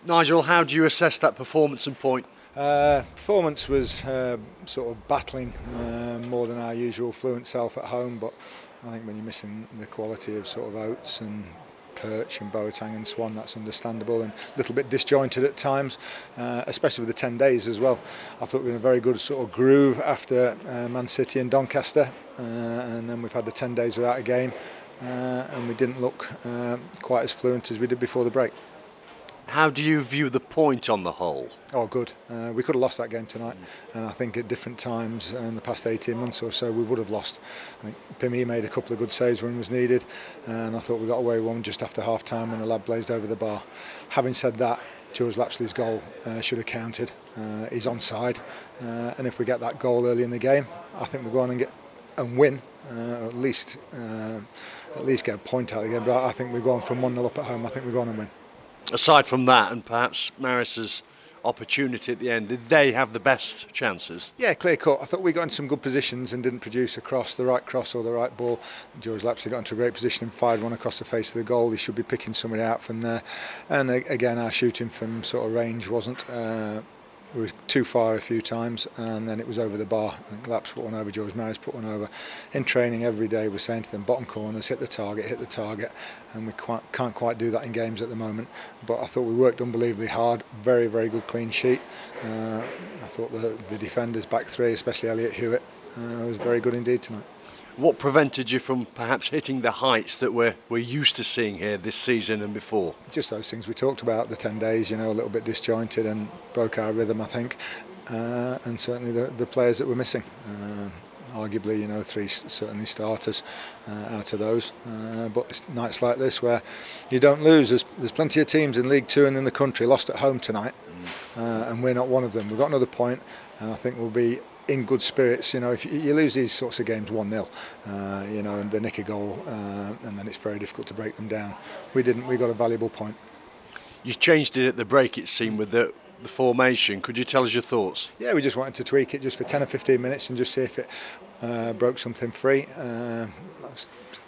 Nigel, how do you assess that performance and point? Performance was sort of battling more than our usual fluent self at home, but I think when you're missing the quality of sort of Oates and Perch and Boateng and Swan, that's understandable, and a little bit disjointed at times, especially with the 10 days as well. I thought we were in a very good sort of groove after Man City and Doncaster, and then we've had the 10 days without a game, and we didn't look quite as fluent as we did before the break. How do you view the point on the whole? Oh, good. We could have lost that game tonight, and I think at different times in the past 18 months or so we would have lost. I think Pimmy made a couple of good saves when it was needed, and I thought we got away with one just after half time when the lad blazed over the bar. Having said that, George Lapsley's goal should have counted. He's onside, and if we get that goal early in the game, I think we'll go on and win. At least get a point out of the game. But I think we're going from 1-0 up at home. I think we're going and win. Aside from that, and perhaps Maris's opportunity at the end, did they have the best chances? Yeah, clear cut. I thought we got in some good positions and didn't produce a cross, the right cross or the right ball. George Lapsley got into a great position and fired one across the face of the goal. He should be picking somebody out from there. And again, our shooting from sort of range wasn't. We were too far a few times, and then it was over the bar. I think Laps put one over, George Maris put one over. In training every day we're saying to them, bottom corners, hit the target, and we can't quite do that in games at the moment. But I thought we worked unbelievably hard, very, very good clean sheet. I thought the defenders, back three, especially Elliot Hewitt, was very good indeed tonight. What prevented you from perhaps hitting the heights that we're used to seeing here this season and before? Just those things we talked about, the 10 days, a little bit disjointed and broke our rhythm, I think, and certainly the players that were missing. Arguably, three certainly starters out of those. But nights like this where you don't lose, there's plenty of teams in League Two and in the country lost at home tonight, and we're not one of them. We've got another point, and I think we'll be in good spirits. If you lose these sorts of games 1-0, and they nick a goal, and then it's very difficult to break them down. We didn't. We got a valuable point. You changed it at the break, it seemed, with the formation. Could you tell us your thoughts? Yeah, we just wanted to tweak it just for 10 or 15 minutes and just see if it broke something free. I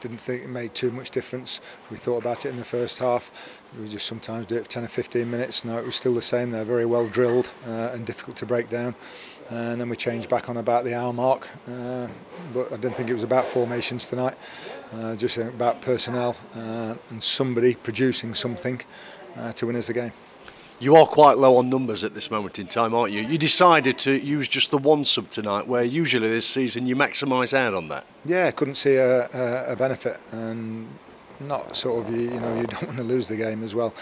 didn't think it made too much difference. We thought about it in the first half. We just sometimes do it for 10 or 15 minutes. No, it was still the same. They're very well drilled and difficult to break down. And then we changed back on about the hour mark. But I didn't think it was about formations tonight. Just about personnel and somebody producing something to win us the game. You are quite low on numbers at this moment in time, aren't you? You decided to use just the one sub tonight, where usually this season you maximise out on that. Yeah, couldn't see a benefit, and not sort of, you don't want to lose the game as well.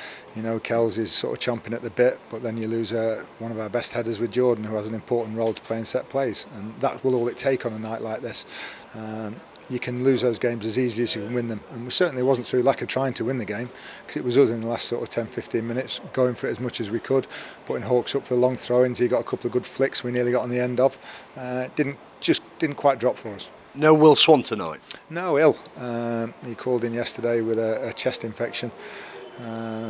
Kells is sort of chomping at the bit, but then you lose one of our best headers with Jordan, who has an important role to play in set plays, and that will all it take on a night like this. You can lose those games as easily as you can win them, and we certainly wasn't through lack of trying to win the game, because it was us in the last sort of 10-15 minutes going for it as much as we could, putting Hawks up for the long throw-ins. He got a couple of good flicks we nearly got on the end of. Didn't quite drop for us. No Will Swan tonight? No, ill. He called in yesterday with a chest infection,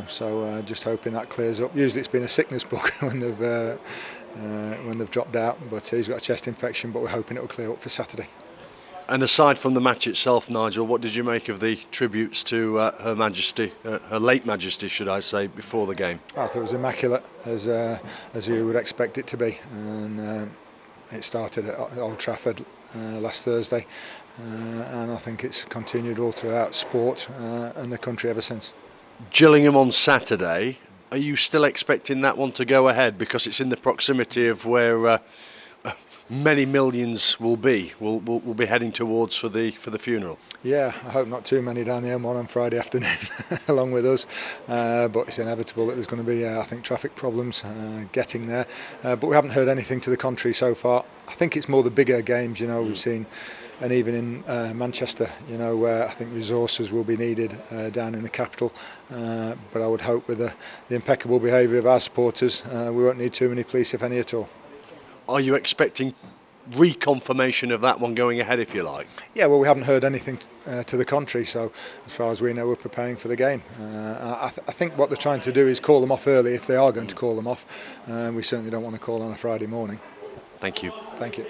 so just hoping that clears up. Usually it's been a sickness book when they've dropped out, but he's got a chest infection, but we're hoping it will clear up for Saturday. And aside from the match itself, Nigel, what did you make of the tributes to Her Majesty, Her late Majesty, should I say, before the game? I thought it was immaculate, as you would expect it to be, and it started at Old Trafford last Thursday, and I think it's continued all throughout sport and the country ever since. Gillingham on Saturday, are you still expecting that one to go ahead, because it's in the proximity of where many millions will be heading towards for the funeral? Yeah, I hope not too many down the M1 on Friday afternoon along with us, but it's inevitable that there's going to be I think traffic problems getting there, but we haven't heard anything to the contrary so far. I think it's more the bigger games, we've seen, and even in Manchester, where I think resources will be needed down in the capital, but I would hope with the impeccable behaviour of our supporters, we won't need too many police, if any at all. Are you expecting reconfirmation of that one going ahead, if you like? Yeah, well, we haven't heard anything to the contrary, so as far as we know, we're preparing for the game. I think what they're trying to do is call them off early, if they are going to call them off. We certainly don't want to call on a Friday morning. Thank you. Thank you.